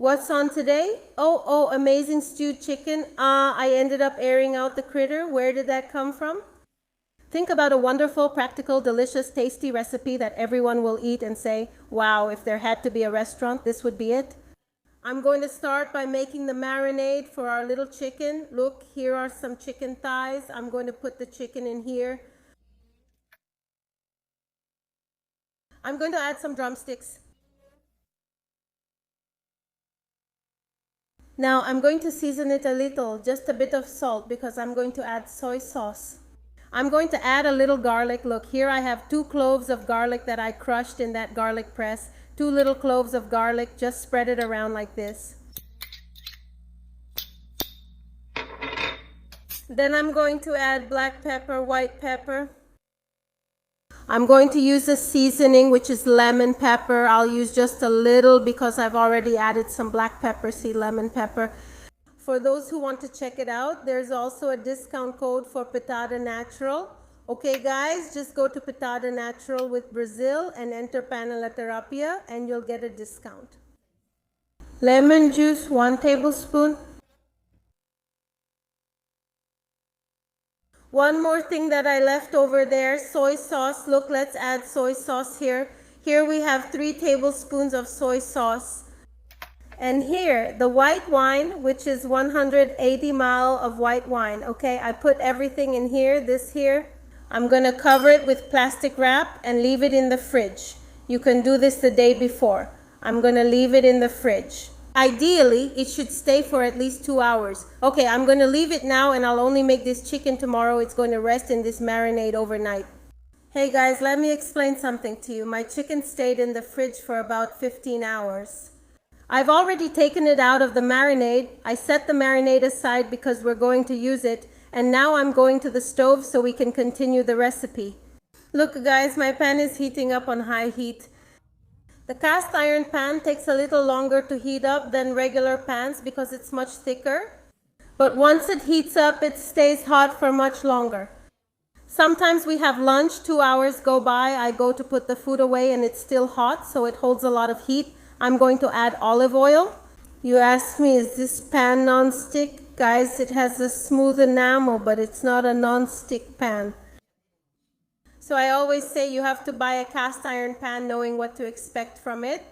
What's on today? Oh, amazing stewed chicken. I ended up airing out the critter. Where did that come from? Think about a wonderful, practical, delicious, tasty recipe that everyone will eat and say, wow, if there had to be a restaurant, this would be it. I'm going to start by making the marinade for our little chicken. Look, here are some chicken thighs. I'm going to put the chicken in here. I'm going to add some drumsticks. Now I'm going to season it a little, just a bit of salt, because I'm going to add soy sauce. I'm going to add a little garlic. Look, here I have 2 cloves of garlic that I crushed in that garlic press. 2 little cloves of garlic, just spread it around like this. Then I'm going to add black pepper, white pepper. I'm going to use a seasoning, which is lemon pepper. I'll use just a little because I've already added some black pepper, see, lemon pepper. For those who want to check it out, there's also a discount code for Pitada Natural. Okay guys, just go to Pitada Natural with Brazil and enter Panelaterapia and you'll get a discount. Lemon juice, 1 tablespoon. One more thing that I left over there, soy sauce. Look, let's add soy sauce here. Here we have 3 tablespoons of soy sauce. And here, the white wine, which is 180 ml of white wine. Okay, I put everything in here, this here. I'm going to cover it with plastic wrap and leave it in the fridge. You can do this the day before. I'm going to leave it in the fridge. Ideally, it should stay for at least 2 hours. Okay, I'm going to leave it now and I'll only make this chicken tomorrow. It's going to rest in this marinade overnight. Hey guys, let me explain something to you. My chicken stayed in the fridge for about 15 hours. I've already taken it out of the marinade. I set the marinade aside because we're going to use it. And now I'm going to the stove so we can continue the recipe. Look guys, my pan is heating up on high heat. The cast iron pan takes a little longer to heat up than regular pans because it's much thicker. But once it heats up, it stays hot for much longer. Sometimes we have lunch, 2 hours go by, I go to put the food away and it's still hot, so it holds a lot of heat. I'm going to add olive oil. You ask me, is this pan non-stick? Guys, it has a smooth enamel, but it's not a non-stick pan. So I always say you have to buy a cast iron pan knowing what to expect from it.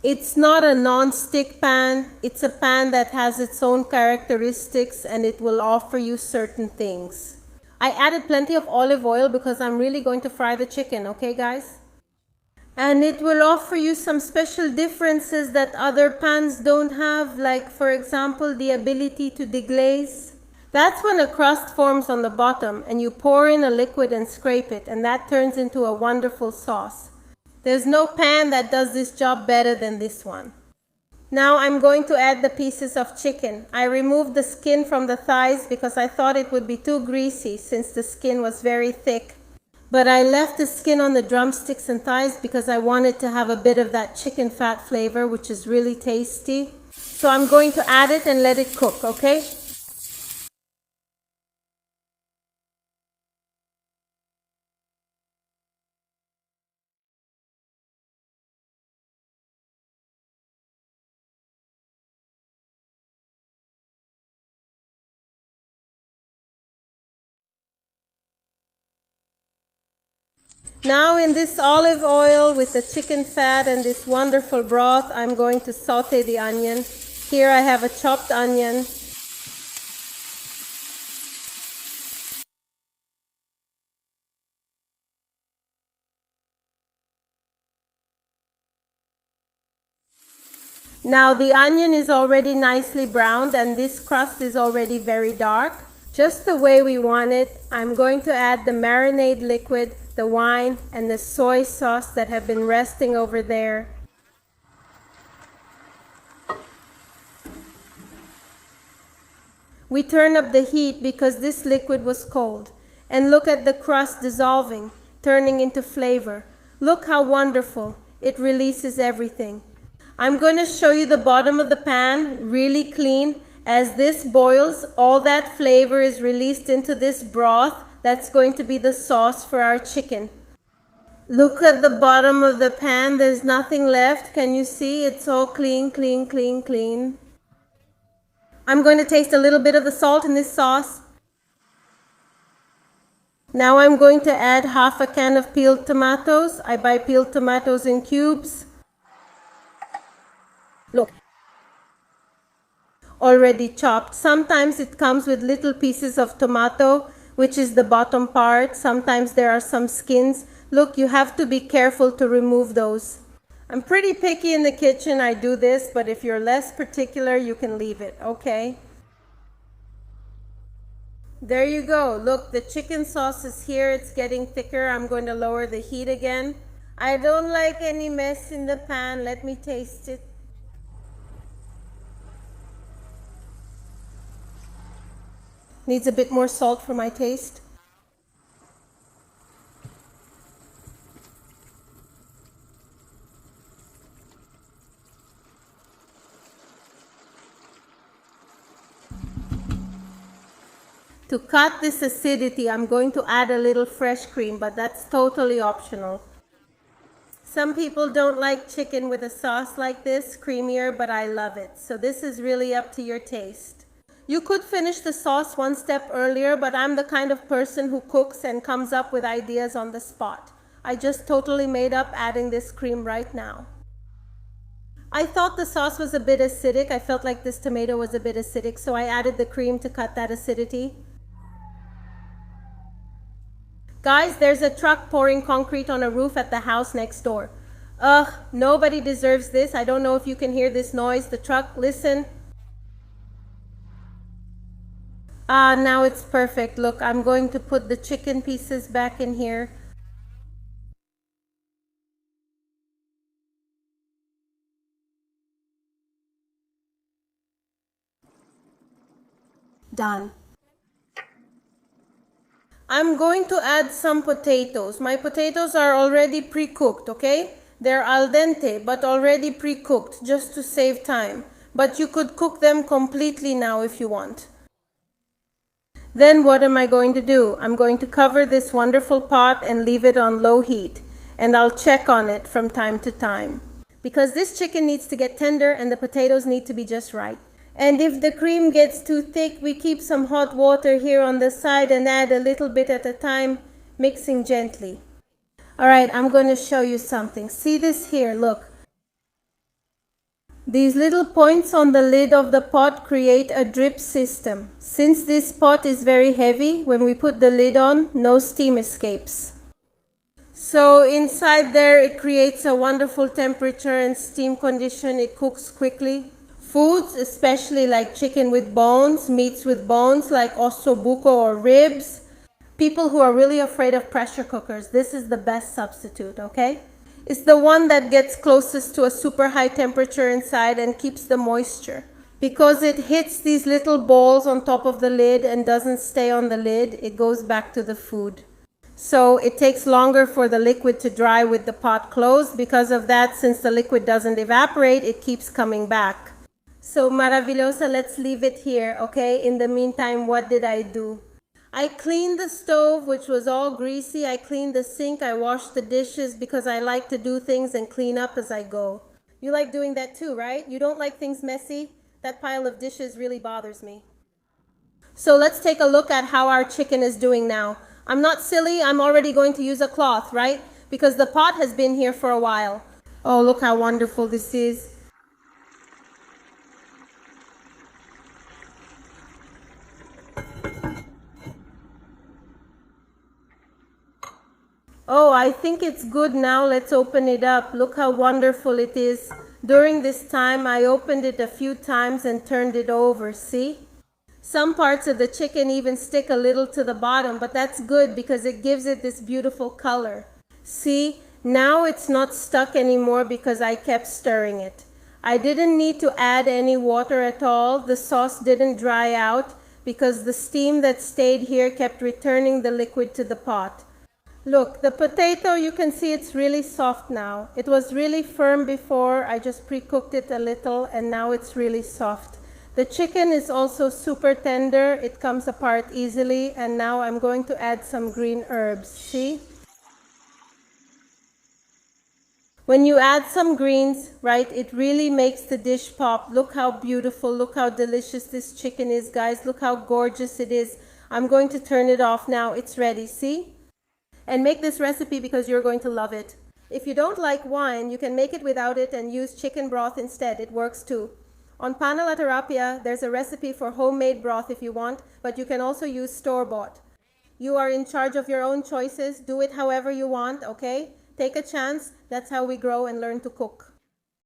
It's not a non-stick pan. It's a pan that has its own characteristics and it will offer you certain things. I added plenty of olive oil because I'm really going to fry the chicken, okay guys? And it will offer you some special differences that other pans don't have, like for example, the ability to deglaze. That's when a crust forms on the bottom and you pour in a liquid and scrape it, and that turns into a wonderful sauce. There's no pan that does this job better than this one. Now I'm going to add the pieces of chicken. I removed the skin from the thighs because I thought it would be too greasy since the skin was very thick. But I left the skin on the drumsticks and thighs because I wanted to have a bit of that chicken fat flavor, which is really tasty. So I'm going to add it and let it cook, okay? Now in this olive oil with the chicken fat and this wonderful broth, I'm going to saute the onion. Here I have a chopped onion. Now the onion is already nicely browned and this crust is already very dark. Just the way we want it. I'm going to add the marinade liquid, the wine, and the soy sauce that have been resting over there. We turn up the heat because this liquid was cold. And look at the crust dissolving, turning into flavor. Look how wonderful. It releases everything. I'm going to show you the bottom of the pan, really clean. As this boils, all that flavor is released into this broth. That's going to be the sauce for our chicken. Look at the bottom of the pan. There's nothing left. Can you see? It's all clean, clean, clean, clean. I'm going to taste a little bit of the salt in this sauce. Now I'm going to add half a can of peeled tomatoes. I buy peeled tomatoes in cubes. Look, already chopped. Sometimes it comes with little pieces of tomato, which is the bottom part. Sometimes there are some skins. Look, you have to be careful to remove those. I'm pretty picky in the kitchen. I do this, but if you're less particular, you can leave it, okay? There you go. Look, the chicken sauce is here. It's getting thicker. I'm going to lower the heat again. I don't like any mess in the pan. Let me taste it. Needs a bit more salt for my taste. To cut this acidity, I'm going to add a little fresh cream, but that's totally optional. Some people don't like chicken with a sauce like this, creamier, but I love it. So this is really up to your taste. You could finish the sauce one step earlier, but I'm the kind of person who cooks and comes up with ideas on the spot. I just totally made up adding this cream right now. I thought the sauce was a bit acidic. I felt like this tomato was a bit acidic, so I added the cream to cut that acidity. Guys, there's a truck pouring concrete on a roof at the house next door. Ugh, nobody deserves this. I don't know if you can hear this noise. The truck, listen. Ah, now it's perfect. Look, I'm going to put the chicken pieces back in here. Done. I'm going to add some potatoes. My potatoes are already pre-cooked, okay? They're al dente, but already pre-cooked, just to save time. But you could cook them completely now if you want. Then what am I going to do? I'm going to cover this wonderful pot and leave it on low heat. And I'll check on it from time to time. Because this chicken needs to get tender and the potatoes need to be just right. And if the cream gets too thick, we keep some hot water here on the side and add a little bit at a time, mixing gently. All right, I'm going to show you something. See this here, look. These little points on the lid of the pot create a drip system. Since this pot is very heavy, when we put the lid on, no steam escapes. So inside there, it creates a wonderful temperature and steam condition. It cooks quickly. Foods, especially like chicken with bones, meats with bones like ossobuco or ribs. People who are really afraid of pressure cookers, this is the best substitute, okay? It's the one that gets closest to a super high temperature inside and keeps the moisture. Because it hits these little balls on top of the lid and doesn't stay on the lid, it goes back to the food. So it takes longer for the liquid to dry with the pot closed. Because of that, since the liquid doesn't evaporate, it keeps coming back. So maravillosa, let's leave it here, okay? In the meantime, what did I do? I cleaned the stove, which was all greasy. I cleaned the sink. I washed the dishes because I like to do things and clean up as I go. You like doing that too, right? You don't like things messy? That pile of dishes really bothers me. So let's take a look at how our chicken is doing now. I'm not silly. I'm already going to use a cloth, right? Because the pot has been here for a while. Oh, look how wonderful this is. Oh, I think it's good now. Let's open it up. Look how wonderful it is. During this time, I opened it a few times and turned it over. See? Some parts of the chicken even stick a little to the bottom, but that's good because it gives it this beautiful color. See? Now it's not stuck anymore because I kept stirring it. I didn't need to add any water at all. The sauce didn't dry out because the steam that stayed here kept returning the liquid to the pot. Look, the potato, you can see it's really soft now. It was really firm before. I just pre-cooked it a little and now it's really soft. The chicken is also super tender. It comes apart easily. And now I'm going to add some green herbs. See? When you add some greens, right, it really makes the dish pop. Look how beautiful, look how delicious this chicken is, guys. Look how gorgeous it is. I'm going to turn it off now. It's ready, see? And make this recipe because you're going to love it. If you don't like wine, you can make it without it and use chicken broth instead. It works too. On Pana La Terapia, there's a recipe for homemade broth if you want, but you can also use store-bought. You are in charge of your own choices. Do it however you want, okay? Take a chance. That's how we grow and learn to cook.